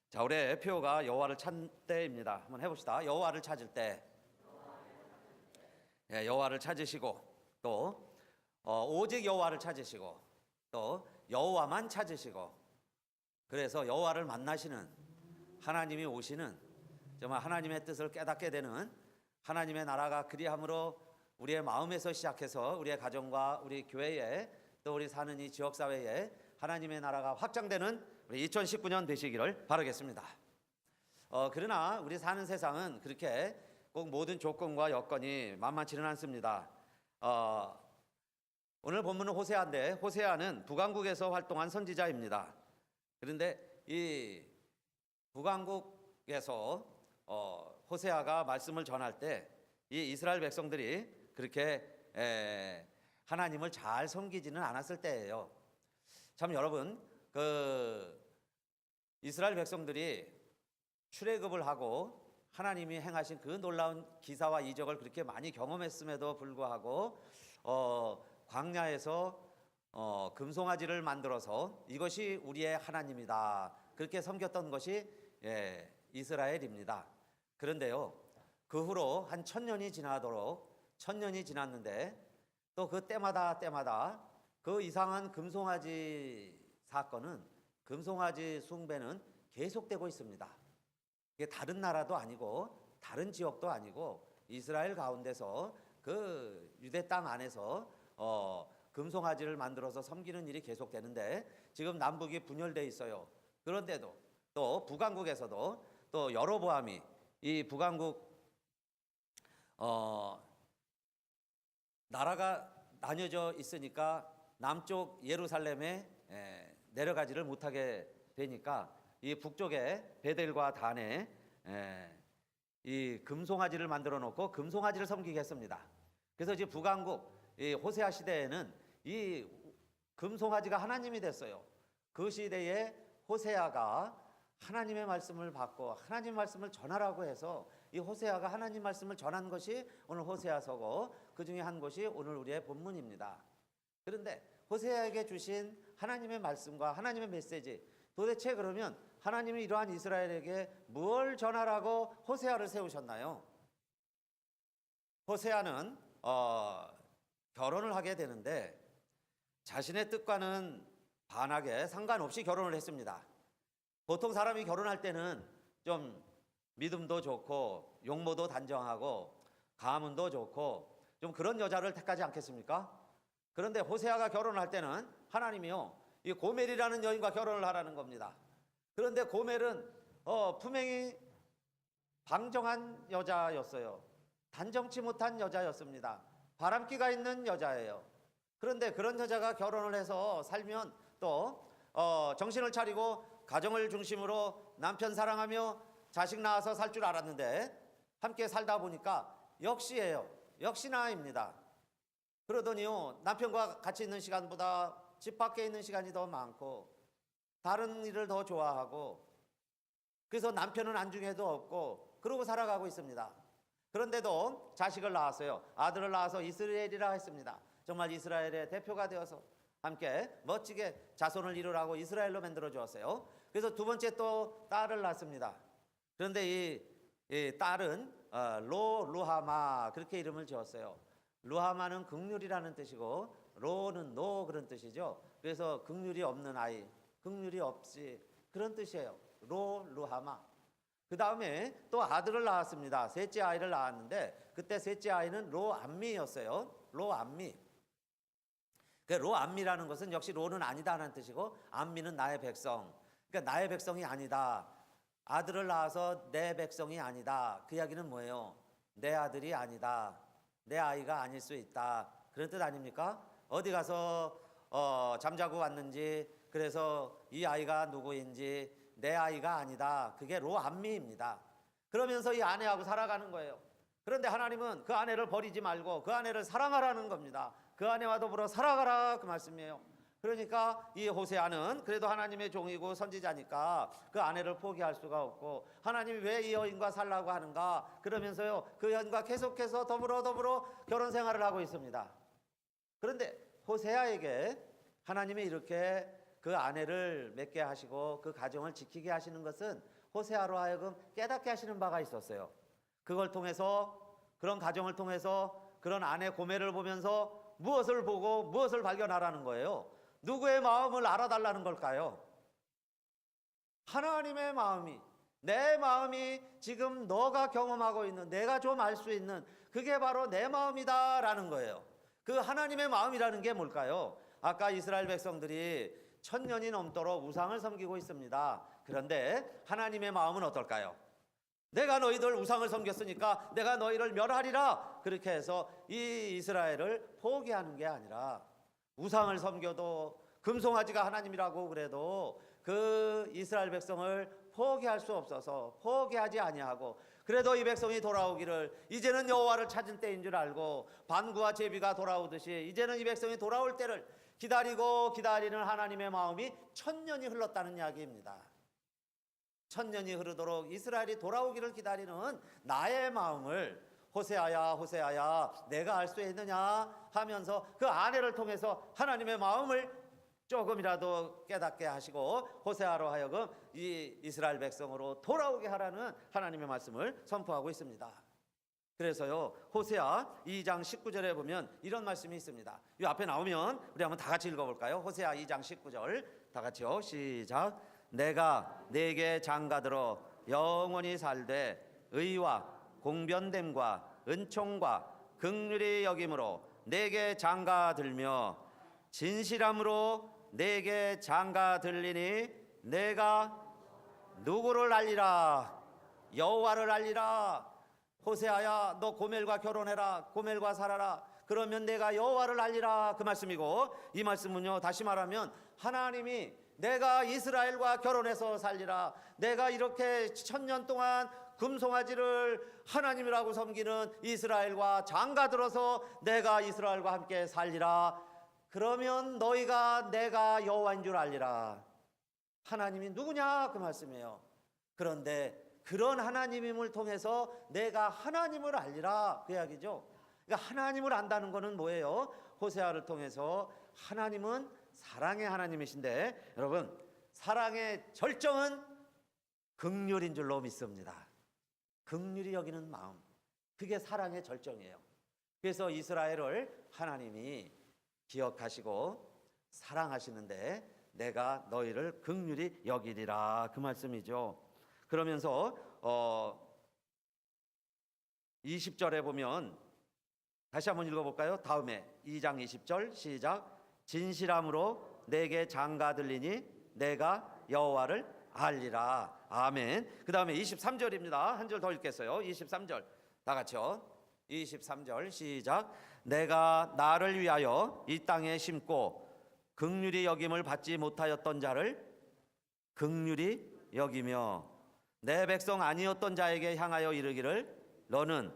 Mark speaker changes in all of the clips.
Speaker 1: 자, 올해 표가 여호와를 찾는 때입니다. 한번 해봅시다. 여호와를 찾을 때, 여호와를 찾으시고 또 오직 여호와를 찾으시고 또 여호와만 찾으시고, 그래서 여호와를 만나시는 하나님이 오시는, 정말 하나님의 뜻을 깨닫게 되는, 하나님의 나라가 그리함으로 우리의 마음에서 시작해서 우리의 가정과 우리 교회에 또 우리 사는 이 지역사회에 하나님의 나라가 확장되는 우리 2019년 되시기를 바라겠습니다. 그러나 우리 사는 세상은 그렇게 꼭 모든 조건과 여건이 만만치는 않습니다. 오늘 본문은 호세아인데, 호세아는 북왕국에서 활동한 선지자입니다. 그런데 이 북왕국에서 호세아가 말씀을 전할 때 이 이스라엘 백성들이 그렇게 하나님을 잘 섬기지는 않았을 때예요. 참 여러분, 이스라엘 백성들이 출애굽을 하고 하나님이 행하신 그 놀라운 기사와 이적을 그렇게 많이 경험했음에도 불구하고 광야에서 금송아지를 만들어서 이것이 우리의 하나님이다, 그렇게 섬겼던 것이 이스라엘입니다. 그런데요, 그 후로 한 1000년이 지났는데 또 그 때마다 그 이상한 금송아지 사건은, 금송아지 숭배는 계속되고 있습니다. 이게 다른 나라도 아니고 다른 지역도 아니고 이스라엘 가운데서 그 유대 땅 안에서 금송아지를 만들어서 섬기는 일이 계속되는데, 지금 남북이 분열돼 있어요. 그런데도 또 북왕국에서도 또 여로보암이, 이 북왕국 나라가 나뉘어져 있으니까 남쪽 예루살렘에 내려가지를 못하게 되니까 이 북쪽에 베델과 단에 이 금송아지를 만들어 놓고 금송아지를 섬기게 했습니다. 그래서 이제 북왕국 이 호세아 시대에는 이 금송아지가 하나님이 됐어요. 그 시대에 호세아가 하나님의 말씀을 받고 하나님 말씀을 전하라고 해서 이 호세아가 하나님 말씀을 전한 것이 오늘 호세아서고, 그 중에 한 것이 오늘 우리의 본문입니다. 그런데 호세아에게 주신 하나님의 말씀과 하나님의 메시지, 도대체 그러면 하나님이 이러한 이스라엘에게 뭘 전하라고 호세아를 세우셨나요? 호세아는 결혼을 하게 되는데 자신의 뜻과는 반하게 상관없이 결혼을 했습니다. 보통 사람이 결혼할 때는 좀 믿음도 좋고 용모도 단정하고 가문도 좋고 좀 그런 여자를 택하지 않겠습니까? 그런데 호세아가 결혼할 때는 하나님이요, 이 고멜이라는 여인과 결혼을 하라는 겁니다. 그런데 고멜은 품행이 방정한 여자였어요. 단정치 못한 여자였습니다. 바람기가 있는 여자예요. 그런데 그런 여자가 결혼을 해서 살면 또 정신을 차리고 가정을 중심으로 남편 사랑하며 자식 낳아서 살 줄 알았는데 함께 살다 보니까 역시나입니다. 그러더니요, 남편과 같이 있는 시간보다 집 밖에 있는 시간이 더 많고 다른 일을 더 좋아하고, 그래서 남편은 안중에도 없고 그러고 살아가고 있습니다. 그런데도 자식을 낳았어요. 아들을 낳아서 이스라엘이라 했습니다. 정말 이스라엘의 대표가 되어서 함께 멋지게 자손을 이루라고 이스라엘로 만들어 주었어요. 그래서 두 번째 또 딸을 낳습니다. 그런데 이 딸은 루하마, 그렇게 이름을 지었어요. 루하마는 긍휼이라는 뜻이고 로는 노, 그런 뜻이죠. 그래서 긍휼이 없는 아이, 긍휼이 없이, 그런 뜻이에요. 루하마. 그 다음에 또 아들을 낳았습니다. 셋째 아이를 낳았는데 그때 셋째 아이는 로암미였어요. 로암미. 로암미라는 것은 역시 로는 아니다라는 뜻이고, 암미는 나의 백성. 그러니까 나의 백성이 아니다. 아들을 낳아서 내 백성이 아니다. 그 이야기는 뭐예요? 내 아들이 아니다. 내 아이가 아닐 수 있다. 그런 뜻 아닙니까? 어디 가서 잠자고 왔는지, 그래서 이 아이가 누구인지 내 아이가 아니다. 그게 로암미입니다. 그러면서 이 아내하고 살아가는 거예요. 그런데 하나님은 그 아내를 버리지 말고 그 아내를 사랑하라는 겁니다. 그 아내와 더불어 살아가라, 그 말씀이에요. 그러니까 이 호세아는 그래도 하나님의 종이고 선지자니까 그 아내를 포기할 수가 없고, 하나님이 왜 이 여인과 살라고 하는가, 그러면서요 그 여인과 계속해서 더불어 결혼 생활을 하고 있습니다. 그런데 호세아에게 하나님이 이렇게 그 아내를 맺게 하시고 그 가정을 지키게 하시는 것은 호세아로 하여금 깨닫게 하시는 바가 있었어요. 그걸 통해서, 그런 가정을 통해서 그런 아내 고매를 보면서 무엇을 보고 무엇을 발견하라는 거예요? 누구의 마음을 알아달라는 걸까요? 하나님의 마음이, 내 마음이 지금 너가 경험하고 있는, 내가 좀 알 수 있는 그게 바로 내 마음이다라는 거예요. 그 하나님의 마음이라는 게 뭘까요? 아까 이스라엘 백성들이 1000년이 넘도록 우상을 섬기고 있습니다. 그런데 하나님의 마음은 어떨까요? 내가 너희들 우상을 섬겼으니까 내가 너희를 멸하리라. 그렇게 해서 이 이스라엘을 포기하는 게 아니라, 우상을 섬겨도 금송아지가 하나님이라고 그래도 그 이스라엘 백성을 포기할 수 없어서 포기하지 아니하고, 그래도 이 백성이 돌아오기를, 이제는 여호와를 찾은 때인 줄 알고 반구와 제비가 돌아오듯이 이제는 이 백성이 돌아올 때를 기다리고 기다리는 하나님의 마음이 1000년이 흘렀다는 이야기입니다. 1000년이 흐르도록 이스라엘이 돌아오기를 기다리는 나의 마음을 호세아야 호세아야 내가 알 수 있느냐 하면서 그 아내를 통해서 하나님의 마음을 조금이라도 깨닫게 하시고 호세아로 하여금 이 이스라엘 백성으로 돌아오게 하라는 하나님의 말씀을 선포하고 있습니다. 그래서요, 호세아 2장 19절에 보면 이런 말씀이 있습니다. 이 앞에 나오면 우리 한번 다 같이 읽어볼까요? 호세아 2장 19절 다 같이요, 시작. 내가 네게 장가들어 영원히 살되 의와 공변됨과 은총과 긍휼히 여김으로 네게 장가들며 진실함으로 네게 장가들리니 내가 누구를 알리라? 여호와를 알리라. 호세아야, 너 고멜과 결혼해라, 고멜과 살아라, 그러면 내가 여호와를 알리라, 그 말씀이고, 이 말씀은요, 다시 말하면 하나님이 내가 이스라엘과 결혼해서 살리라, 내가 이렇게 1000년 동안 금송아지를 하나님이라고 섬기는 이스라엘과 장가들어서 내가 이스라엘과 함께 살리라, 그러면 너희가 내가 여호와인 줄 알리라. 하나님이 누구냐, 그 말씀이에요. 그런데 그런 하나님임을 통해서 내가 하나님을 알리라, 그 이야기죠. 그러니까 하나님을 안다는 것은 뭐예요? 호세아를 통해서 하나님은 사랑의 하나님이신데, 여러분, 사랑의 절정은 긍휼인 줄로 믿습니다. 긍휼히 여기는 마음, 그게 사랑의 절정이에요. 그래서 이스라엘을 하나님이 기억하시고 사랑하시는데 내가 너희를 긍휼히 여기리라, 그 말씀이죠. 그러면서 20절에 보면 다시 한번 읽어볼까요? 다음에 2장 20절 시작. 진실함으로 내게 장가들리니 내가 여호와를 알리라. 아멘. 그 다음에 23절입니다. 한 절 더 읽겠어요. 23절 다 같이요. 23절 시작. 내가 나를 위하여 이 땅에 심고 긍휼히 여김을 받지 못하였던 자를 긍휼히 여기며 내 백성 아니었던 자에게 향하여 이르기를 너는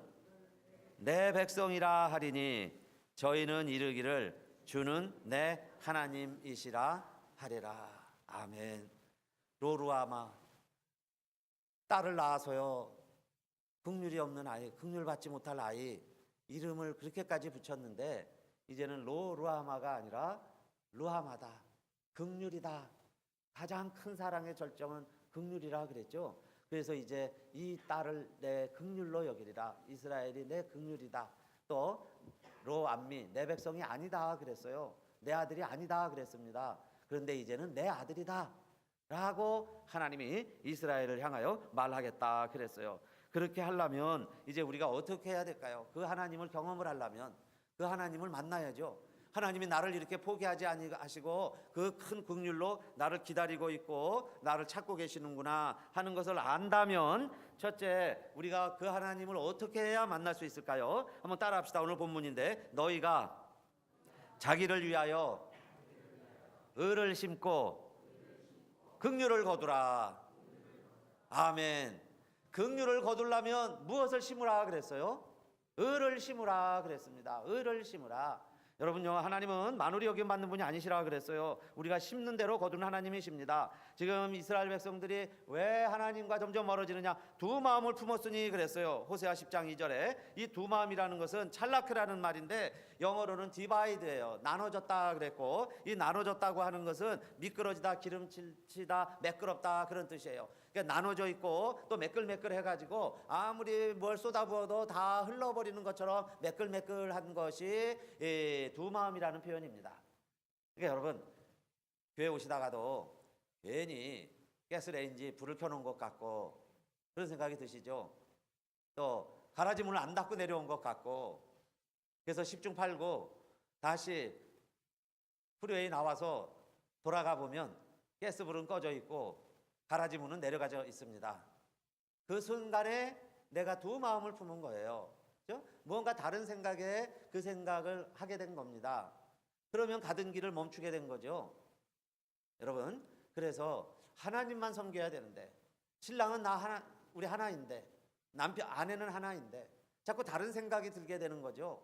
Speaker 1: 내 백성이라 하리니 저희는 이르기를 주는 내 하나님이시라 하리라. 아멘. 로루아마, 딸을 낳아서요, 긍휼이 없는 아이, 긍휼 받지 못할 아이 이름을 그렇게까지 붙였는데 이제는 로루아마가 아니라 루하마다, 긍휼이다. 가장 큰 사랑의 절정은 긍휼이라 그랬죠. 그래서 이제 이 딸을 내 긍휼로 여기리라. 이스라엘이 내 긍휼이다. 또 로암미, 내 백성이 아니다 그랬어요. 내 아들이 아니다 그랬습니다. 그런데 이제는 내 아들이다 라고 하나님이 이스라엘을 향하여 말하겠다 그랬어요. 그렇게 하려면 이제 우리가 어떻게 해야 될까요? 그 하나님을 경험을 하려면 그 하나님을 만나야죠. 하나님이 나를 이렇게 포기하지 아니하시고 그 큰 긍휼로 나를 기다리고 있고 나를 찾고 계시는구나 하는 것을 안다면, 첫째, 우리가 그 하나님을 어떻게 해야 만날 수 있을까요? 한번 따라합시다. 오늘 본문인데, 너희가 자기를 위하여 의를 심고 긍휼을 거두라. 아멘. 긍휼을 거두려면 무엇을 심으라 그랬어요? 의를 심으라 그랬습니다. 의를 심으라. 여러분요, 하나님은 만우리 여김 받는 분이 아니시라 그랬어요. 우리가 심는 대로 거두는 하나님이십니다. 지금 이스라엘 백성들이 왜 하나님과 점점 멀어지느냐? 두 마음을 품었으니 그랬어요. 호세아 10장 2절에 이 두 마음이라는 것은 찰라크라는 말인데 영어로는 디바이드예요. 나눠졌다 그랬고, 이 나눠졌다고 하는 것은 미끄러지다, 기름치다, 매끄럽다 그런 뜻이에요. 그러니까 나눠져 있고 또 매끌매끌 해가지고 아무리 뭘 쏟아부어도 다 흘러버리는 것처럼 매끌매끌한 것이 이 두 마음이라는 표현입니다. 그러니까 여러분, 교회 오시다가도 괜히 가스레인지 불을 켜놓은 것 같고 그런 생각이 드시죠? 또 가라지 문을 안 닫고 내려온 것 같고, 그래서 10중 8구 다시 프리웨이 나와서 돌아가 보면 가스불은 꺼져 있고 가라지 문은 내려가져 있습니다. 그 순간에 내가 두 마음을 품은 거예요. 그렇죠? 무언가 다른 생각에 그 생각을 하게 된 겁니다. 그러면 가던 길을 멈추게 된 거죠. 여러분, 그래서 하나님만 섬겨야 되는데, 신랑은 우리 하나인데, 아내는 하나인데 자꾸 다른 생각이 들게 되는 거죠.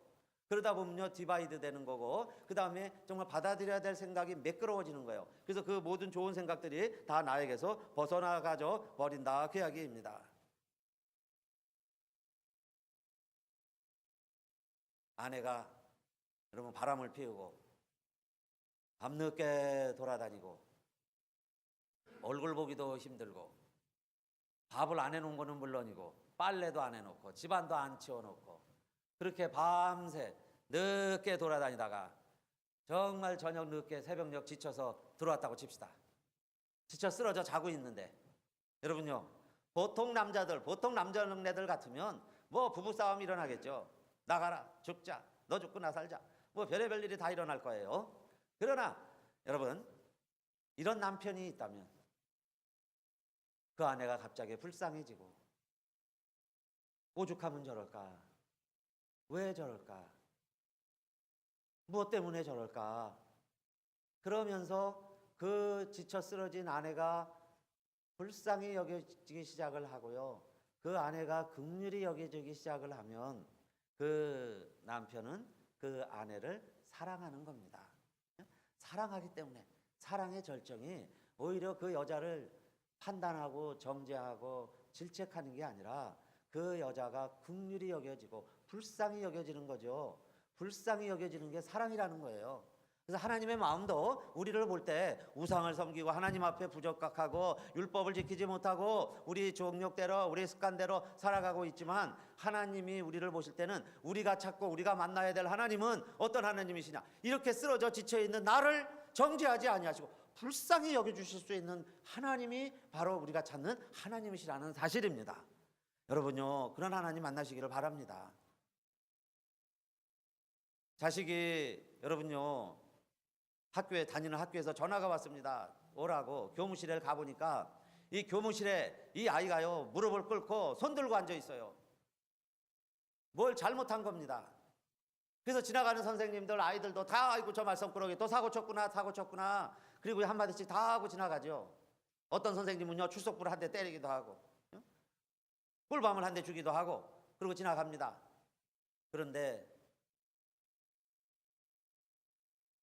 Speaker 1: 그러다 보면요, 디바이드 되는 거고, 그 다음에 정말 받아들여야 될 생각이 매끄러워지는 거예요. 그래서 그 모든 좋은 생각들이 다 나에게서 벗어나가져 버린다, 그 이야기입니다. 아내가 여러분 바람을 피우고 밤늦게 돌아다니고 얼굴 보기도 힘들고 밥을 안 해놓은 거는 물론이고 빨래도 안 해놓고 집안도 안 치워놓고 그렇게 밤새 늦게 돌아다니다가 정말 저녁 늦게 새벽녘 지쳐서 들어왔다고 칩시다. 지쳐 쓰러져 자고 있는데, 여러분요, 보통 남자들 같으면 뭐 부부싸움이 일어나겠죠. 나가라, 죽자, 너 죽고 나 살자, 뭐 별의별 일이 다 일어날 거예요. 그러나 여러분, 이런 남편이 있다면 그 아내가 갑자기 불쌍해지고 오죽하면 저럴까, 왜 저럴까, 무엇 때문에 저럴까, 그러면서 그 지쳐 쓰러진 아내가 불쌍히 여겨지기 시작을 하고요, 그 아내가 긍휼히 여겨지기 시작을 하면 그 남편은 그 아내를 사랑하는 겁니다. 사랑하기 때문에, 사랑의 절정이 오히려 그 여자를 판단하고 정죄하고 질책하는 게 아니라 그 여자가 긍휼히 여겨지고 불쌍히 여겨지는 거죠. 불쌍히 여겨지는 게 사랑이라는 거예요. 그래서 하나님의 마음도 우리를 볼 때 우상을 섬기고 하나님 앞에 부적각하고 율법을 지키지 못하고 우리 종력대로 우리 습관대로 살아가고 있지만, 하나님이 우리를 보실 때는 우리가 찾고 우리가 만나야 될 하나님은 어떤 하나님이시냐, 이렇게 쓰러져 지쳐있는 나를 정죄하지 아니하시고 불쌍히 여겨주실 수 있는 하나님이 바로 우리가 찾는 하나님이시라는 사실입니다. 여러분요, 그런 하나님 만나시기를 바랍니다. 자식이 여러분요, 다니는 학교에서 전화가 왔습니다. 오라고. 교무실에 가보니까 이 교무실에 이 아이가요, 무릎을 꿇고 손 들고 앉아 있어요. 뭘 잘못한 겁니다. 그래서 지나가는 선생님들, 아이들도 다 아이고 저 말썽꾸러기 또 사고 쳤구나 그리고 한마디씩 다 하고 지나가죠. 어떤 선생님은요, 출석부를 한 대 때리기도 하고 꿀밤을 한 대 주기도 하고 그리고 지나갑니다. 그런데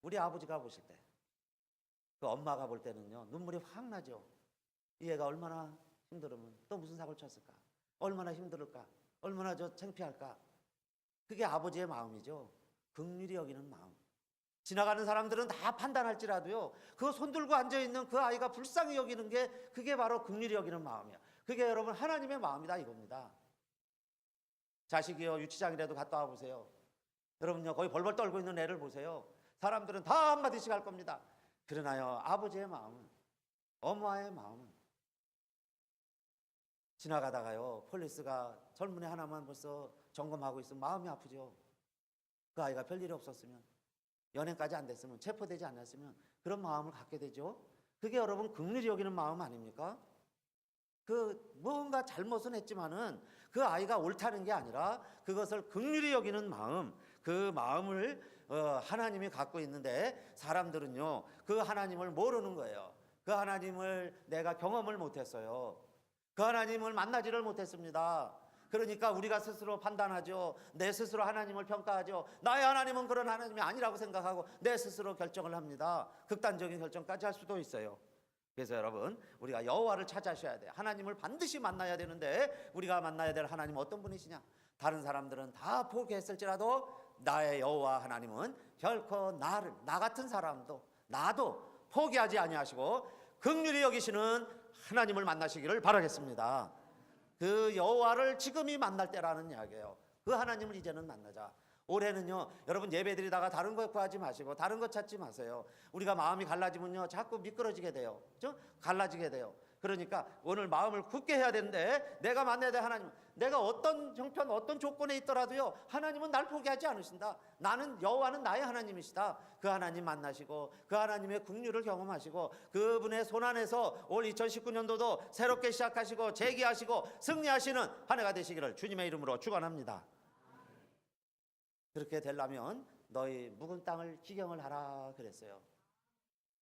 Speaker 1: 우리 아버지가 보실 때, 그 엄마가 볼 때는요, 눈물이 확 나죠. 이 애가 얼마나 힘들으면 또 무슨 사고를 쳤을까, 얼마나 힘들을까, 얼마나 창피할까. 그게 아버지의 마음이죠. 긍휼히 여기는 마음. 지나가는 사람들은 다 판단할지라도요, 그 손 들고 앉아있는 그 아이가 불쌍히 여기는 게, 그게 바로 긍휼히 여기는 마음이야. 그게 여러분 하나님의 마음이다 이겁니다. 자식이요, 유치장이라도 갔다 와보세요. 여러분요, 거의 벌벌 떨고 있는 애를 보세요. 사람들은 다 한마디씩 할 겁니다. 그러나요, 아버지의 마음은, 엄마의 마음은, 지나가다가요, 폴리스가 젊은 애 하나만 벌써 점검하고 있으면 마음이 아프죠. 그 아이가 별일이 없었으면, 연행까지 안 됐으면, 체포되지 않았으면 그런 마음을 갖게 되죠. 그게 여러분 긍휼히 여기는 마음 아닙니까? 그 뭔가 잘못은 했지만은 그 아이가 옳다는 게 아니라 그것을 긍휼히 여기는 마음, 그 마음을 하나님이 갖고 있는데, 사람들은요, 그 하나님을 모르는 거예요. 그 하나님을 내가 경험을 못했어요. 그 하나님을 만나지를 못했습니다. 그러니까 우리가 스스로 판단하죠. 내 스스로 하나님을 평가하죠. 나의 하나님은 그런 하나님이 아니라고 생각하고 내 스스로 결정을 합니다. 극단적인 결정까지 할 수도 있어요. 그래서 여러분, 우리가 여호와를 찾아셔야 돼요. 하나님을 반드시 만나야 되는데, 우리가 만나야 될 하나님은 어떤 분이시냐? 다른 사람들은 다 포기했을지라도 나의 여호와 하나님은 결코 나를, 나 같은 사람도 나도 포기하지 아니하시고 긍휼히 여기시는 하나님을 만나시기를 바라겠습니다. 그 여호와를 지금이 만날 때라는 이야기예요. 그 하나님을 이제는 만나자. 올해는요, 여러분 예배드리다가 다른 거 구하지 마시고 다른 거 찾지 마세요. 우리가 마음이 갈라지면요 자꾸 미끄러지게 돼요. 그렇죠? 갈라지게 돼요. 그러니까 오늘 마음을 굳게 해야 되는데, 내가 만나야 될 하나님, 내가 어떤 형편 어떤 조건에 있더라도요 하나님은 날 포기하지 않으신다. 나는 여호와는 나의 하나님이시다. 그 하나님 만나시고 그 하나님의 긍휼을 경험하시고 그분의 손 안에서 올 2019년도도 새롭게 시작하시고 재기하시고 승리하시는 한 해가 되시기를 주님의 이름으로 축원합니다. 그렇게 되려면 너희 묵은 땅을 기경을 하라 그랬어요.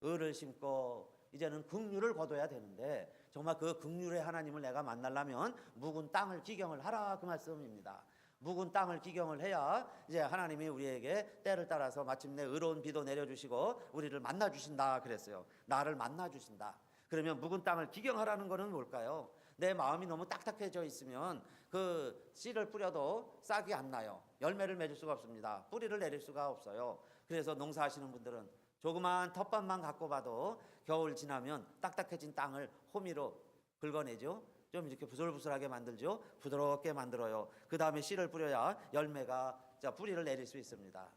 Speaker 1: 을을 심고 이제는 긍휼을 거둬야 되는데, 정말 그 긍휼의 하나님을 내가 만나려면 묵은 땅을 기경을 하라, 그 말씀입니다. 묵은 땅을 기경을 해야 이제 하나님이 우리에게 때를 따라서 마침내 의로운 비도 내려주시고 우리를 만나주신다 그랬어요. 나를 만나주신다. 그러면 묵은 땅을 기경하라는 것은 뭘까요? 내 마음이 너무 딱딱해져 있으면 그 씨를 뿌려도 싹이 안 나요. 열매를 맺을 수가 없습니다. 뿌리를 내릴 수가 없어요. 그래서 농사하시는 분들은 조그만 텃밭만 갖고 봐도 겨울 지나면 딱딱해진 땅을 호미로 긁어내죠. 좀 이렇게 부슬부슬하게 만들죠. 부드럽게 만들어요. 그 다음에 씨를 뿌려야 열매가, 뿌리를 내릴 수 있습니다.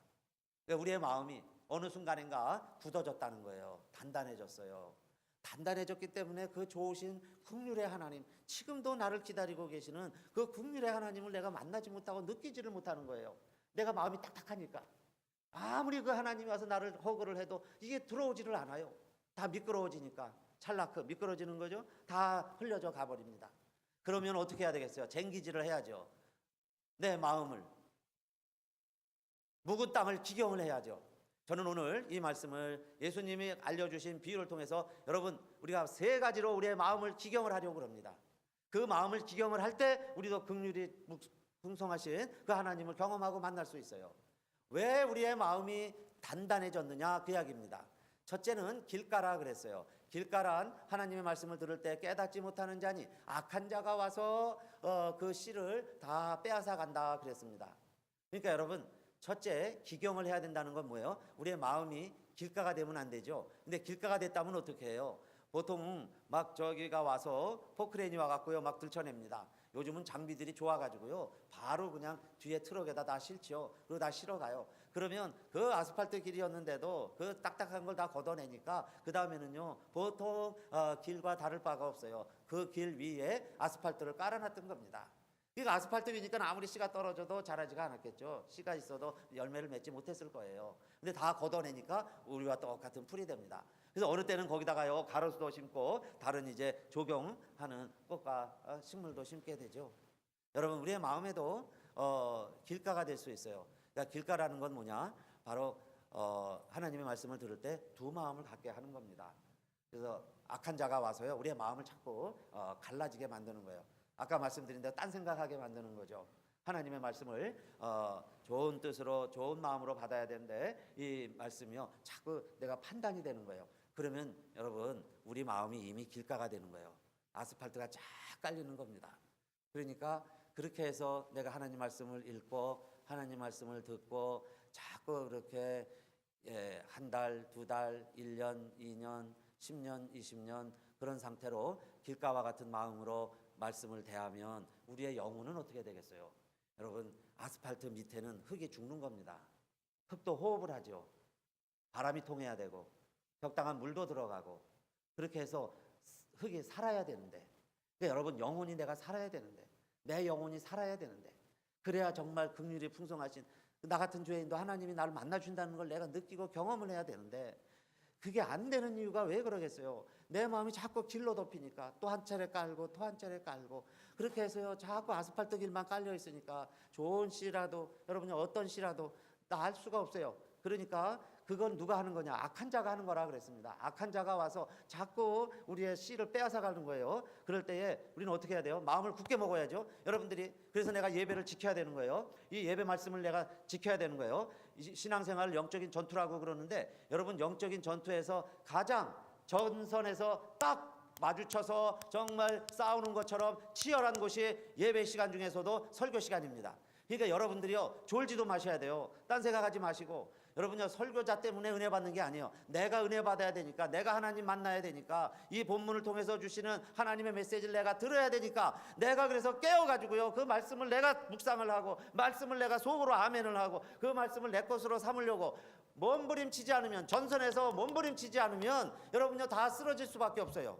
Speaker 1: 그러니까 우리의 마음이 어느 순간인가 굳어졌다는 거예요. 단단해졌어요. 단단해졌기 때문에 그 좋으신 긍휼의 하나님, 지금도 나를 기다리고 계시는 그 긍휼의 하나님을 내가 만나지 못하고 느끼지를 못하는 거예요. 내가 마음이 딱딱하니까. 아무리 그 하나님이 와서 나를 허그를 해도 이게 들어오지를 않아요. 다 미끄러워지니까. 찰나크 미끄러지는 거죠. 다 흘려져 가버립니다. 그러면 어떻게 해야 되겠어요? 쟁기질을 해야죠. 내 마음을, 묵은 땅을 기경을 해야죠. 저는 오늘 이 말씀을 예수님이 알려주신 비유를 통해서 여러분, 우리가 세 가지로 우리의 마음을 기경을 하려고 합니다. 그 마음을 기경을 할 때 우리도 긍휼이 풍성하신 그 하나님을 경험하고 만날 수 있어요. 왜 우리의 마음이 단단해졌느냐, 그 이야기입니다. 첫째는 길가라 그랬어요. 길가란 하나님의 말씀을 들을 때 깨닫지 못하는 자니 악한 자가 와서 그 씨를 다 빼앗아 간다 그랬습니다. 그러니까 여러분, 첫째 기경을 해야 된다는 건 뭐예요? 우리의 마음이 길가가 되면 안 되죠. 근데 길가가 됐다면 어떻게 해요? 보통 막 저기가 와서 포크레인이 와갖고요 막 들쳐냅니다. 요즘은 장비들이 좋아가지고요 바로 그냥 뒤에 트럭에다 다 실죠. 그리고 다 실어가요. 그러면 그 아스팔트 길이었는데도 그 딱딱한 걸 다 걷어내니까 그 다음에는요 보통 길과 다를 바가 없어요. 그 길 위에 아스팔트를 깔아놨던 겁니다. 그러니까 아스팔트 위니까 아무리 씨가 떨어져도 자라지가 않았겠죠. 씨가 있어도 열매를 맺지 못했을 거예요. 근데 다 걷어내니까 우리와 똑같은 풀이 됩니다. 그래서 어느 때는 거기다가요 가로수도 심고 다른 이제 조경하는 꽃과 식물도 심게 되죠. 여러분, 우리의 마음에도 길가가 될 수 있어요. 그러니까 길가라는 건 뭐냐? 바로 하나님의 말씀을 들을 때 두 마음을 갖게 하는 겁니다. 그래서 악한 자가 와서요 우리의 마음을 자꾸 갈라지게 만드는 거예요. 아까 말씀드린 대로 딴 생각하게 만드는 거죠. 하나님의 말씀을 좋은 뜻으로 좋은 마음으로 받아야 되는데 이 말씀이요 자꾸 내가 판단이 되는 거예요. 그러면 여러분, 우리 마음이 이미 길가가 되는 거예요. 아스팔트가 쫙 깔리는 겁니다. 그러니까 그렇게 해서 내가 하나님 말씀을 읽고 하나님 말씀을 듣고 자꾸 그렇게 한 달, 두 달, 1년, 2년, 10년, 20년 그런 상태로 길가와 같은 마음으로 말씀을 대하면 우리의 영혼은 어떻게 되겠어요? 여러분, 아스팔트 밑에는 흙이 죽는 겁니다. 흙도 호흡을 하죠. 바람이 통해야 되고 적당한 물도 들어가고 그렇게 해서 흙이 살아야 되는데, 그러니까 여러분, 영혼이 내가 살아야 되는데, 내 영혼이 살아야 되는데, 그래야 정말 긍휼이 풍성하신 나 같은 죄인도 하나님이 나를 만나준다는 걸 내가 느끼고 경험을 해야 되는데, 그게 안 되는 이유가 왜 그러겠어요? 내 마음이 자꾸 길로 덮이니까 또 한 차례 깔고 또 한 차례 깔고 그렇게 해서요 자꾸 아스팔트 길만 깔려 있으니까 좋은 씨라도, 여러분이 어떤 씨라도 알 수가 없어요. 그러니까 그건 누가 하는 거냐? 악한 자가 하는 거라 그랬습니다. 악한 자가 와서 자꾸 우리의 씨를 빼앗아 가는 거예요. 그럴 때에 우리는 어떻게 해야 돼요? 마음을 굳게 먹어야죠. 여러분들이 그래서 내가 예배를 지켜야 되는 거예요. 이 예배 말씀을 내가 지켜야 되는 거예요. 신앙생활을 영적인 전투라고 그러는데 여러분 영적인 전투에서 가장 전선에서 딱 마주쳐서 정말 싸우는 것처럼 치열한 곳이 예배 시간 중에서도 설교 시간입니다. 그러니까 여러분들이요 졸지도 마셔야 돼요. 딴 생각하지 마시고 여러분요 설교자 때문에 은혜 받는 게 아니에요. 내가 은혜 받아야 되니까, 내가 하나님 만나야 되니까, 이 본문을 통해서 주시는 하나님의 메시지를 내가 들어야 되니까, 내가 그래서 깨어가지고요 그 말씀을 내가 묵상을 하고 말씀을 내가 속으로 아멘을 하고 그 말씀을 내 것으로 삼으려고 몸부림치지 않으면, 전선에서 몸부림치지 않으면 여러분요 다 쓰러질 수밖에 없어요.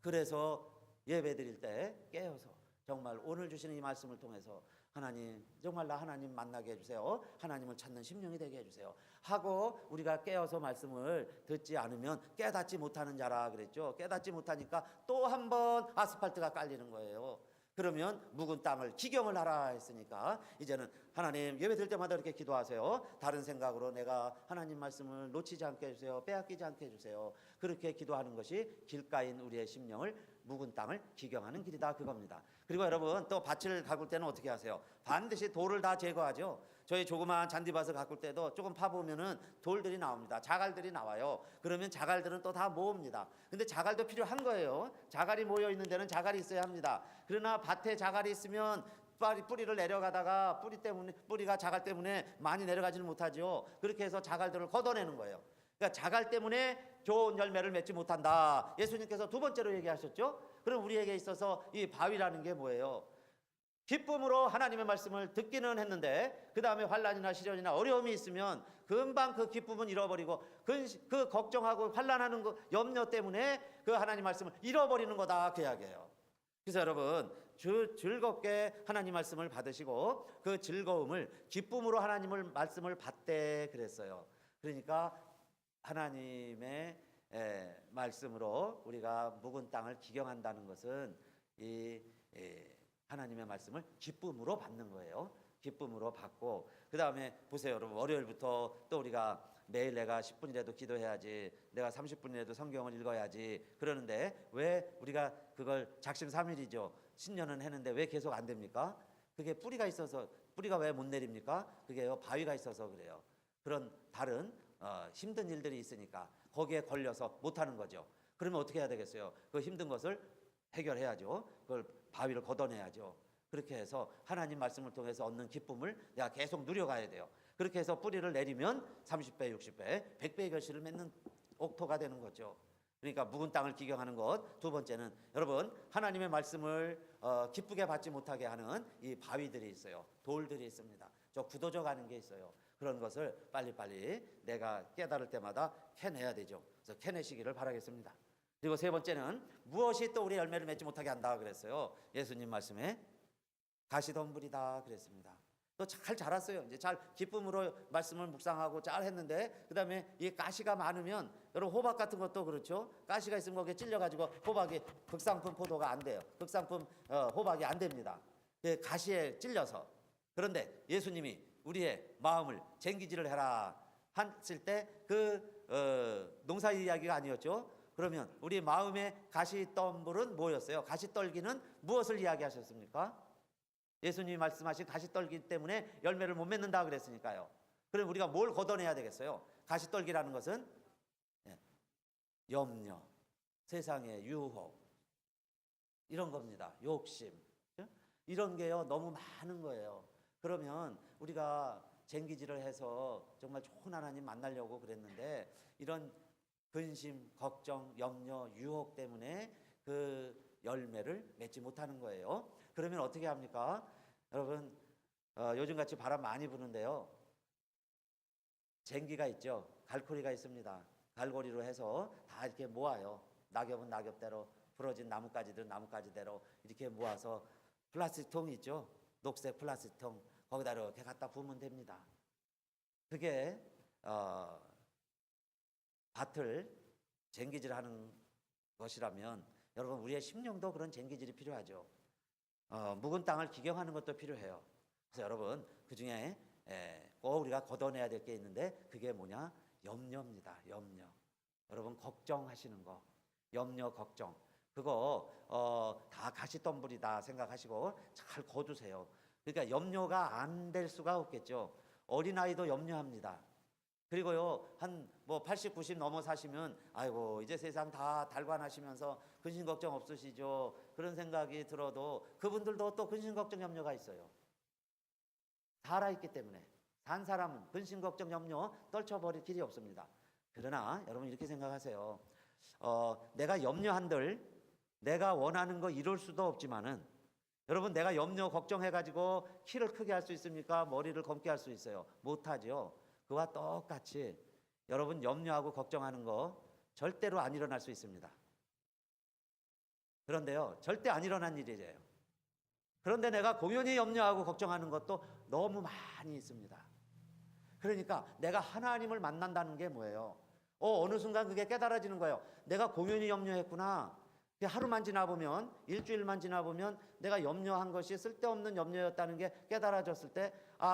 Speaker 1: 그래서 예배 드릴 때 깨어서 정말 오늘 주시는 이 말씀을 통해서 하나님 정말 나 하나님 만나게 해주세요, 하나님을 찾는 심령이 되게 해주세요 하고 우리가 깨어서 말씀을 듣지 않으면 깨닫지 못하는 자라 그랬죠. 깨닫지 못하니까 또 한 번 아스팔트가 깔리는 거예요. 그러면 묵은 땅을 기경을 하라 했으니까 이제는 하나님 예배 드릴 때마다 이렇게 기도하세요. 다른 생각으로 내가 하나님 말씀을 놓치지 않게 해주세요, 빼앗기지 않게 해주세요. 그렇게 기도하는 것이 길가인 우리의 심령을, 묵은 땅을 기경하는 길이다, 그겁니다. 그리고 여러분 또 밭을 가꿀 때는 어떻게 하세요? 반드시 돌을 다 제거하죠. 저희 조그마한 잔디밭을 가꿀 때도 조금 파보면은 돌들이 나옵니다. 자갈들이 나와요. 그러면 자갈들은 또 다 모읍니다. 근데 자갈도 필요한 거예요. 자갈이 모여 있는 데는 자갈이 있어야 합니다. 그러나 밭에 자갈이 있으면 뿌리를 내려가다가 뿌리가 자갈 때문에 많이 내려가지는 못하죠. 그렇게 해서 자갈들을 걷어내는 거예요. 그러니까 자갈 때문에 좋은 열매를 맺지 못한다. 예수님께서 두 번째로 얘기하셨죠. 그럼 우리에게 있어서 이 바위라는 게 뭐예요? 기쁨으로 하나님의 말씀을 듣기는 했는데 그 다음에 환난이나 시련이나 어려움이 있으면 금방 그 기쁨은 잃어버리고 그 걱정하고 환난하는 그 염려 때문에 그 하나님 말씀을 잃어버리는 거다, 그 이야기예요. 그래서 여러분 즐겁게 하나님 말씀을 받으시고 그 즐거움을 기쁨으로 하나님을 말씀을 받되 그랬어요. 그러니까 하나님의 말씀으로 우리가 묵은 땅을 기경한다는 것은 이 하나님의 말씀을 기쁨으로 받는 거예요. 기쁨으로 받고 그 다음에 보세요 여러분, 월요일부터 또 우리가 매일 내가 10분이라도 기도해야지, 내가 30분이라도 성경을 읽어야지 그러는데 왜 우리가 그걸 작심삼일이죠. 신년은 했는데 왜 계속 안 됩니까? 그게 뿌리가 있어서. 뿌리가 왜 못 내립니까? 그게 바위가 있어서 그래요. 그런 다른 힘든 일들이 있으니까 거기에 걸려서 못하는 거죠. 그러면 어떻게 해야 되겠어요? 그 힘든 것을 해결해야죠. 그걸 바위를 걷어내야죠. 그렇게 해서 하나님 말씀을 통해서 얻는 기쁨을 내가 계속 누려가야 돼요. 그렇게 해서 뿌리를 내리면 30배, 60배, 100배의 결실을 맺는 옥토가 되는 거죠. 그러니까 묵은 땅을 기경하는 것. 두 번째는 여러분 하나님의 말씀을 기쁘게 받지 못하게 하는 이 바위들이 있어요. 돌들이 있습니다. 저 굳어져 가는 게 있어요. 그런 것을 빨리빨리 내가 깨달을 때마다 캐내야 되죠. 그래서 캐내시기를 바라겠습니다. 그리고 세 번째는 무엇이 또 우리 열매를 맺지 못하게 한다 그랬어요. 예수님 말씀에 가시덤불이다 그랬습니다. 또 잘 자랐어요. 이제 잘 기쁨으로 말씀을 묵상하고 잘 했는데 그다음에 이 가시가 많으면 여러분 호박 같은 것도 그렇죠. 가시가 있으면 거기에 찔려가지고 호박이 극상품 포도가 안 돼요. 극상품 호박이 안 됩니다. 가시에 찔려서. 그런데 예수님이 우리의 마음을 쟁기질을 해라 했을 때 그 농사 이야기가 아니었죠. 그러면 우리 마음의 가시덤불은 뭐였어요? 가시떨기는 무엇을 이야기하셨습니까? 예수님이 말씀하신 가시떨기 때문에 열매를 못 맺는다 그랬으니까요. 그럼 우리가 뭘 걷어내야 되겠어요? 가시떨기라는 것은 염려, 세상의 유혹 이런 겁니다. 욕심 이런 게요 너무 많은 거예요. 그러면 우리가 쟁기질을 해서 정말 좋은 하나님 만나려고 그랬는데 이런 근심, 걱정, 염려, 유혹 때문에 그 열매를 맺지 못하는 거예요. 그러면 어떻게 합니까? 여러분 요즘같이 바람 많이 부는데요. 쟁기가 있죠. 갈고리가 있습니다. 갈고리로 해서 다 이렇게 모아요. 낙엽은 낙엽대로, 부러진 나뭇가지들은 나뭇가지대로 이렇게 모아서 플라스틱 통이 있죠. 녹색 플라스틱 통 거기다 이렇게 갖다 부으면 됩니다. 그게 밭을 쟁기질하는 것이라면 여러분 우리의 심령도 그런 쟁기질이 필요하죠. 묵은 땅을 기경하는 것도 필요해요. 그래서 여러분 그 중에 꼭 우리가 걷어내야 될 게 있는데 그게 뭐냐? 염려입니다. 염려. 여러분 걱정하시는 거, 염려, 걱정, 그거 다 가시덤불이다 생각하시고 잘 거두세요. 그러니까 염려가 안 될 수가 없겠죠. 어린아이도 염려합니다. 그리고요, 한 뭐 80, 90 넘어 사시면 아이고 이제 세상 다 달관하시면서 근심 걱정 없으시죠? 그런 생각이 들어도 그분들도 또 근심 걱정 염려가 있어요. 살아있기 때문에 산 사람은 근심 걱정 염려 떨쳐버릴 길이 없습니다. 그러나 여러분 이렇게 생각하세요. 내가 염려한들 내가 원하는 거 이룰 수도 없지만은 여러분 내가 염려 걱정해가지고 키를 크게 할 수 있습니까? 머리를 검게 할 수 있어요? 못하죠. 그와 똑같이 여러분 염려하고 걱정하는 거 절대로 안 일어날 수 있습니다. 그런데요, 절대 안 일어난 일이에요. 그런데 내가 공연히 염려하고 걱정하는 것도 너무 많이 있습니다. 그러니까 내가 하나님을 만난다는 게 뭐예요? 어느 순간 그게 깨달아지는 거예요. 내가 공연히 염려했구나. 하루만 지나보면, 일주일만 지나보면 내가 염려한 것이 쓸데없는 염려였다는 게 깨달아졌을 때,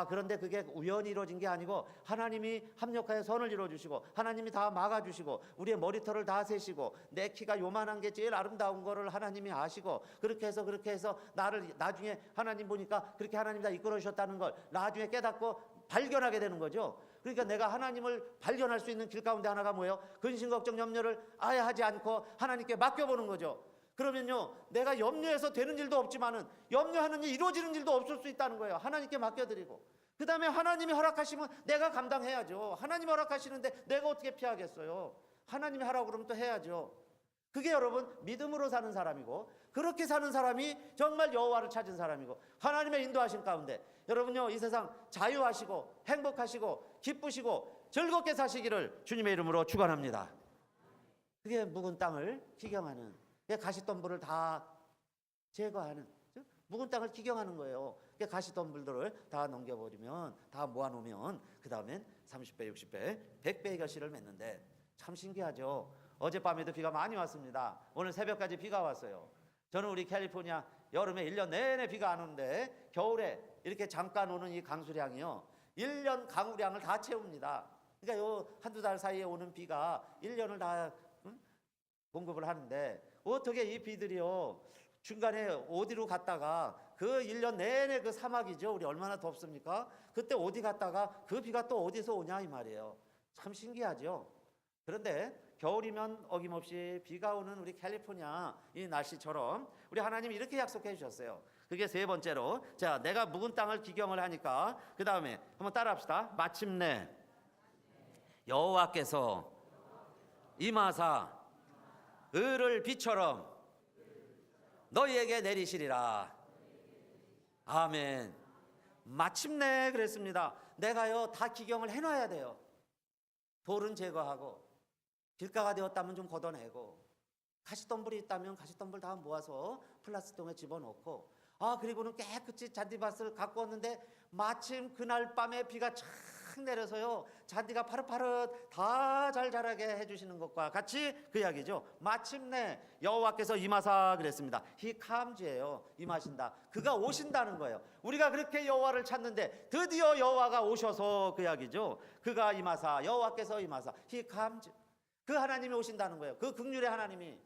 Speaker 1: 그런데 그게 우연히 이루어진 게 아니고 하나님이 합력하여 선을 이루어주시고 하나님이 다 막아주시고 우리의 머리털을 다 세시고 내 키가 요만한 게 제일 아름다운 거를 하나님이 아시고 그렇게 해서 나를 나중에 하나님 보니까 그렇게 하나님이 다 이끌어 주셨다는 걸 나중에 깨닫고 발견하게 되는 거죠. 그러니까 내가 하나님을 발견할 수 있는 길 가운데 하나가 뭐예요? 근심 걱정 염려를 아예 하지 않고 하나님께 맡겨보는 거죠. 그러면요, 내가 염려해서 되는 일도 없지만은 염려하는 일 이루어지는 일도 없을 수 있다는 거예요. 하나님께 맡겨드리고 그 다음에 하나님이 허락하시면 내가 감당해야죠. 하나님이 허락하시는데 내가 어떻게 피하겠어요? 하나님이 하라고 그러면 또 해야죠. 그게 여러분 믿음으로 사는 사람이고, 그렇게 사는 사람이 정말 여호와를 찾은 사람이고, 하나님의 인도하신 가운데 여러분요 이 세상 자유하시고 행복하시고 기쁘시고 즐겁게 사시기를 주님의 이름으로 축원합니다. 그게 묵은 땅을 기경하는, 가시덤불을 다 제거하는, 묵은 땅을 기경하는 거예요. 가시덤불들을 다 넘겨버리면, 다 모아놓으면 그 다음엔 30배, 60배, 100배의 결실을 맺는데 참 신기하죠. 어젯밤에도 비가 많이 왔습니다. 오늘 새벽까지 비가 왔어요. 저는 우리 캘리포니아 여름에 1년 내내 비가 안 오는데 겨울에 이렇게 잠깐 오는 이 강수량이요 1년 강우량을 다 채웁니다. 그러니까 요 한두 달 사이에 오는 비가 1년을 다 공급을 하는데, 어떻게 이 비들이요 중간에 어디로 갔다가 그 1년 내내 그 사막이죠. 우리 얼마나 덥습니까? 그때 어디 갔다가 그 비가 또 어디서 오냐 이 말이에요. 참 신기하죠. 그런데 겨울이면 어김없이 비가 오는 우리 캘리포니아 이 날씨처럼 우리 하나님이 이렇게 약속해 주셨어요. 그게 세 번째로, 자, 내가 묵은 땅을 기경을 하니까 그 다음에 한번 따라합시다. 마침내 여호와께서 임하사 을을 비처럼 너희에게 내리시리라. 아멘. 마침내 그랬습니다. 내가요 다 기경을 해놔야 돼요. 돌은 제거하고, 길가가 되었다면 좀 걷어내고, 가시덤불이 있다면 가시덤불 다 모아서 플라스틱통에 집어넣고, 그리고는 깨끗이 잔디밭을 갖고 왔는데 마침 그날 밤에 비가 착 내려서요 잔디가 파릇파릇 다 잘 자라게 해주시는 것과 같이 그 이야기죠. 마침내 여호와께서 임하사 그랬습니다. He comes예요. 임하신다. 그가 오신다는 거예요. 우리가 그렇게 여호와를 찾는데 드디어 여호와가 오셔서 그 이야기죠. 그가 임하사, 여호와께서 임하사, He comes. 그 하나님이 오신다는 거예요. 그 긍휼의 하나님이,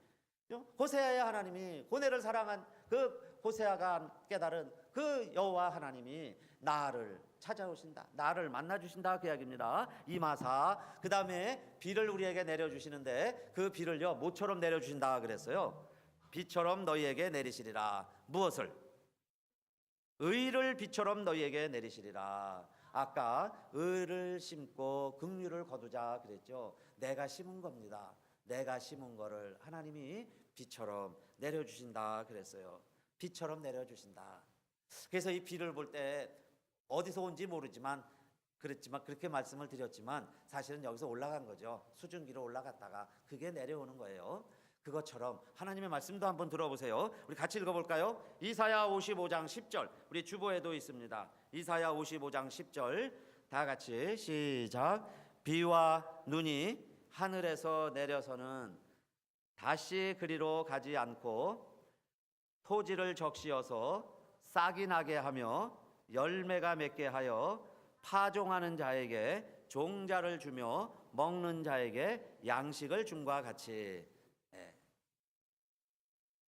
Speaker 1: 호세아의 하나님이, 고뇌를 사랑한 그 호세아가 깨달은 그 여호와 하나님이 나를 찾아오신다, 나를 만나주신다 그 이야기입니다. 임하사. 그 다음에 비를 우리에게 내려주시는데 그 비를요 모처럼 내려주신다 그랬어요. 비처럼 너희에게 내리시리라. 무엇을? 의를 비처럼 너희에게 내리시리라. 아까 의를 심고 긍휼을 거두자 그랬죠. 내가 심은 겁니다. 내가 심은 거를 하나님이 비처럼 내려주신다 그랬어요. 비처럼 내려주신다. 그래서 이 비를 볼 때 어디서 온지 모르지만 그렇게 말씀을 드렸지만 사실은 여기서 올라간 거죠. 수증기로 올라갔다가 그게 내려오는 거예요. 그것처럼 하나님의 말씀도 한번 들어보세요. 우리 같이 읽어볼까요? 이사야 55장 10절, 우리 주보에도 있습니다. 이사야 55장 10절 다 같이 시작. 비와 눈이 하늘에서 내려서는 다시 그리로 가지 않고 토지를 적시어서 싹이 나게 하며 열매가 맺게 하여 파종하는 자에게 종자를 주며 먹는 자에게 양식을 줌과 같이.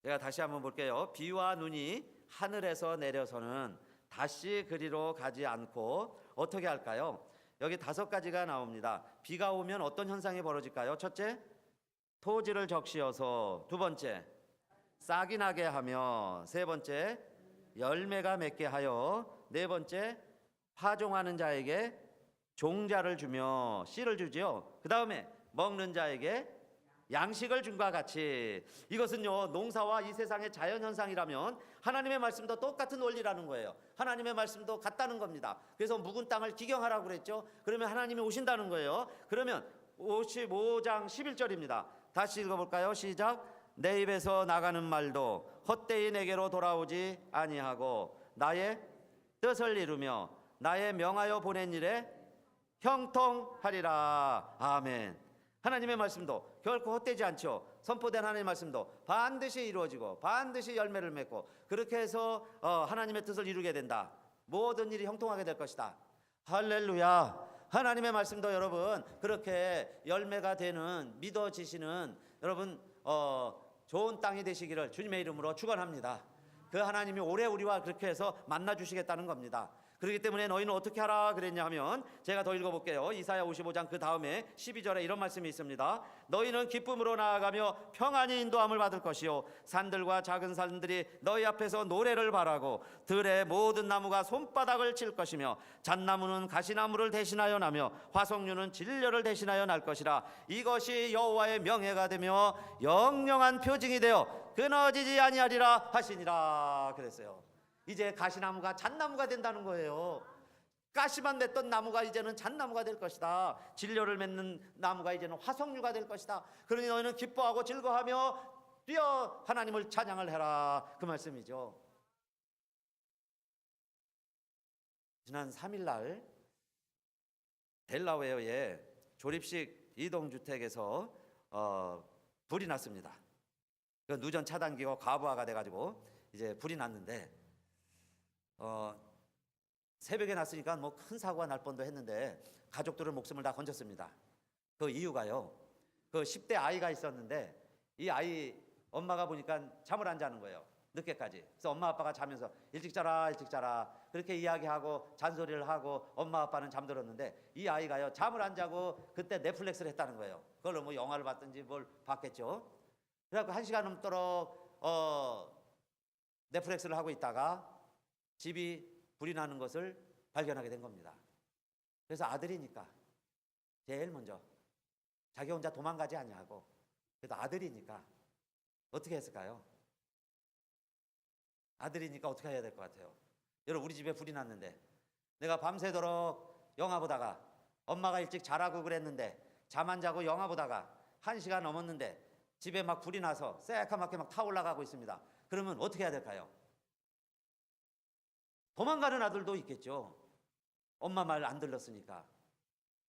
Speaker 1: 제가 다시 한번 볼게요. 비와 눈이 하늘에서 내려서는 다시 그리로 가지 않고 어떻게 할까요? 여기 5가지가 나옵니다. 비가 오면 어떤 현상이 벌어질까요? 첫째, 토지를 적시어서. 두 번째, 싹이 나게 하며. 세 번째, 열매가 맺게 하여. 네 번째, 파종하는 자에게 종자를 주며 씨를 주지요. 그 다음에 먹는 자에게 양식을 줌과 같이. 이것은요, 농사와 이 세상의 자연현상이라면 하나님의 말씀도 똑같은 원리라는 거예요. 하나님의 말씀도 같다는 겁니다. 그래서 묵은 땅을 기경하라고 그랬죠. 그러면 하나님이 오신다는 거예요. 그러면 55장 11절입니다. 다시 읽어볼까요? 시작. 내 입에서 나가는 말도 헛되이 내게로 돌아오지 아니하고 나의 뜻을 이루며 나의 명하여 보낸 일에 형통하리라. 아멘. 하나님의 말씀도 결코 헛되지 않죠. 선포된 하나님의 말씀도 반드시 이루어지고 반드시 열매를 맺고 그렇게 해서 하나님의 뜻을 이루게 된다. 모든 일이 형통하게 될 것이다. 할렐루야. 하나님의 말씀도 여러분 그렇게 열매가 되는 믿어지시는 여러분 좋은 땅이 되시기를 주님의 이름으로 축원합니다. 그 하나님이 오래 우리와 그렇게 해서 만나 주시겠다는 겁니다. 그렇기 때문에 너희는 어떻게 하라 그랬냐 하면 제가 더 읽어볼게요. 이사야 55장 그 다음에 12절에 이런 말씀이 있습니다. 너희는 기쁨으로 나아가며 평안히 인도함을 받을 것이요 산들과 작은 산들이 너희 앞에서 노래를 바라고 들의 모든 나무가 손바닥을 칠 것이며 잣나무는 가시나무를 대신하여 나며 화석류는 진려를 대신하여 날 것이라. 이것이 여호와의 명예가 되며 영영한 표징이 되어 끊어지지 아니하리라 하시니라 그랬어요. 이제 가시나무가 잣나무가 된다는 거예요. 가시만 맺던 나무가 이제는 잣나무가 될 것이다. 진려를 맺는 나무가 이제는 화석류가 될 것이다. 그러니 너희는 기뻐하고 즐거워하며 뛰어 하나님을 찬양을 해라. 그 말씀이죠. 지난 3일 날 델라웨어의 조립식 이동주택에서 불이 났습니다. 그 누전 차단기가 과부하가 돼가지고 이제 불이 났는데 새벽에 났으니까 뭐 큰 사고가 날 뻔도 했는데 가족들은 목숨을 다 건졌습니다. 그 이유가요. 그 10대 아이가 있었는데 이 아이 엄마가 보니까 잠을 안 자는 거예요. 늦게까지. 그래서 엄마 아빠가 자면서 일찍 자라 일찍 자라 그렇게 이야기하고 잔소리를 하고 엄마 아빠는 잠들었는데 이 아이가요 잠을 안 자고 그때 넷플릭스를 했다는 거예요. 그걸로 뭐 영화를 봤든지 뭘 봤겠죠. 그래갖고 1시간 넘도록 넷플릭스를 하고 있다가 집이 불이 나는 것을 발견하게 된 겁니다. 그래서 아들이니까 제일 먼저 자기 혼자 도망가지 아니하고 그래도 아들이니까 어떻게 했을까요? 아들이니까 어떻게 해야 될 것 같아요? 여러분 우리 집에 불이 났는데 내가 밤새도록 영화 보다가 엄마가 일찍 자라고 그랬는데 잠 안 자고 영화 보다가 1시간 넘었는데 집에 막 불이 나서 새까맣게 막 타올라가고 있습니다. 그러면 어떻게 해야 될까요? 도망가는 아들도 있겠죠. 엄마 말 안 들렸으니까.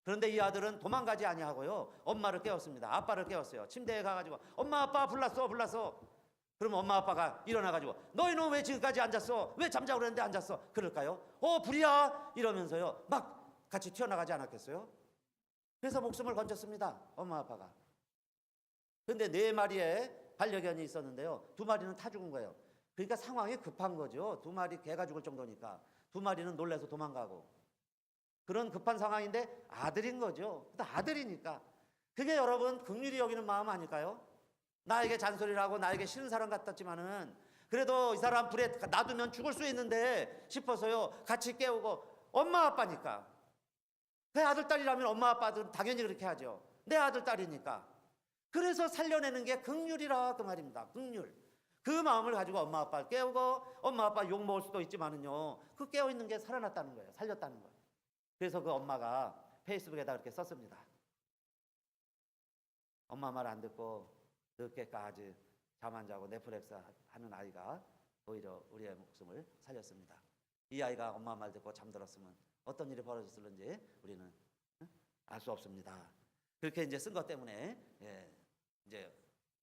Speaker 1: 그런데 이 아들은 도망가지 아니하고요 엄마를 깨웠습니다. 아빠를 깨웠어요. 침대에 가가지고 엄마 아빠 불났어. 그러면 엄마 아빠가 일어나가지고 너희는 왜 지금까지 안 잤어? 왜 잠자고 그랬는데 안 잤어? 그럴까요? 불이야 이러면서요 막 같이 튀어나가지 않았겠어요? 그래서 목숨을 건졌습니다. 엄마 아빠가. 그런데 4마리의 반려견이 있었는데요 2마리는 타 죽은 거예요. 그러니까 상황이 급한 거죠. 2마리 개가 죽을 정도니까 2마리는 놀라서 도망가고 그런 급한 상황인데 아들인 거죠. 아들이니까 그게 여러분 긍휼히 여기는 마음 아닐까요? 나에게 잔소리를 하고 나에게 싫은 사람 같았지만은 그래도 이 사람 불에 놔두면 죽을 수 있는데 싶어서요 같이 깨우고 엄마 아빠니까 내 아들 딸이라면 엄마 아빠들은 당연히 그렇게 하죠. 내 아들 딸이니까 그래서 살려내는 게 긍휼이라 그 말입니다. 긍휼. 그 마음을 가지고 엄마 아빠를 깨우고 엄마 아빠 욕 먹을 수도 있지만은요 그 깨어있는 게 살아났다는 거예요. 살렸다는 거예요. 그래서 그 엄마가 페이스북에다 그렇게 썼습니다. 엄마 말 안 듣고 늦게까지 잠 안 자고 넷플릭스 하는 아이가 오히려 우리의 목숨을 살렸습니다. 이 아이가 엄마 말 듣고 잠들었으면 어떤 일이 벌어졌을는지 우리는 알 수 없습니다. 그렇게 이제 쓴 것 때문에 이제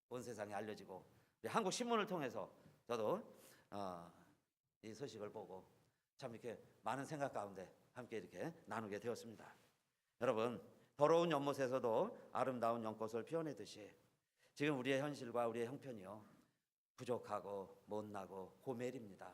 Speaker 1: 온 세상에 알려지고 한국 신문을 통해서 저도 이 소식을 보고 참 이렇게 많은 생각 가운데 함께 이렇게 나누게 되었습니다. 여러분, 더러운 연못에서도 아름다운 연꽃을 피워내듯이 지금 우리의 현실과 우리의 형편이요, 부족하고 못나고 고멜입니다.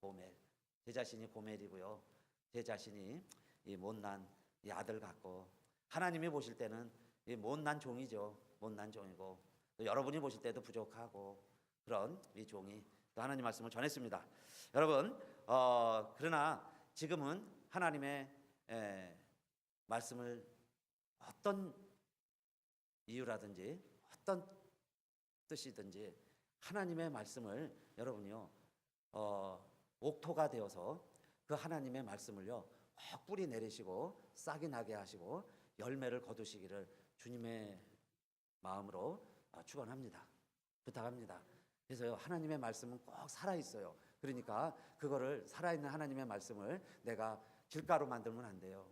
Speaker 1: 고멜. 제 자신이 고멜이고요, 제 자신이 이 못난 이 아들 같고, 하나님이 보실 때는 이 못난 종이죠. 못난 종이고, 또 여러분이 보실 때도 부족하고, 그런 이 종이 또 하나님 말씀을 전했습니다. 여러분, 그러나 지금은 하나님의 말씀을 어떤 이유라든지 어떤 뜻이든지 하나님의 말씀을 여러분요, 옥토가 되어서 그 하나님의 말씀을요 꼭 뿌리 내리시고 싹이 나게 하시고 열매를 거두시기를 주님의 마음으로 축원합니다. 부탁합니다. 그래서요, 하나님의 말씀은 꼭 살아 있어요. 그러니까 그거를 살아있는 하나님의 말씀을 내가 길가로 만들면 안 돼요.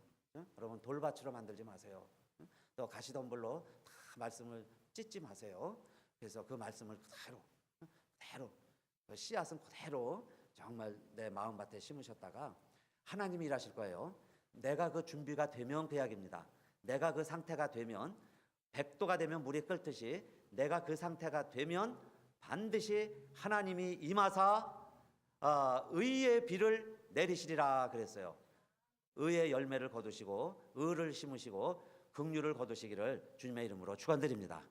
Speaker 1: 여러분, 돌밭으로 만들지 마세요. 또 가시덤불로 다 말씀을 찢지 마세요. 그래서 그 말씀을 그대로 그 씨앗은 그대로 정말 내 마음밭에 심으셨다가 하나님이 일하실 거예요. 내가 그 준비가 되면 계약입니다. 내가 그 상태가 되면, 100도가 되면 물이 끓듯이 내가 그 상태가 되면 반드시 하나님이 임하사 의의 비를 내리시리라 그랬어요. 의의 열매를 거두시고 의를 심으시고 긍휼을 거두시기를 주님의 이름으로 축원드립니다.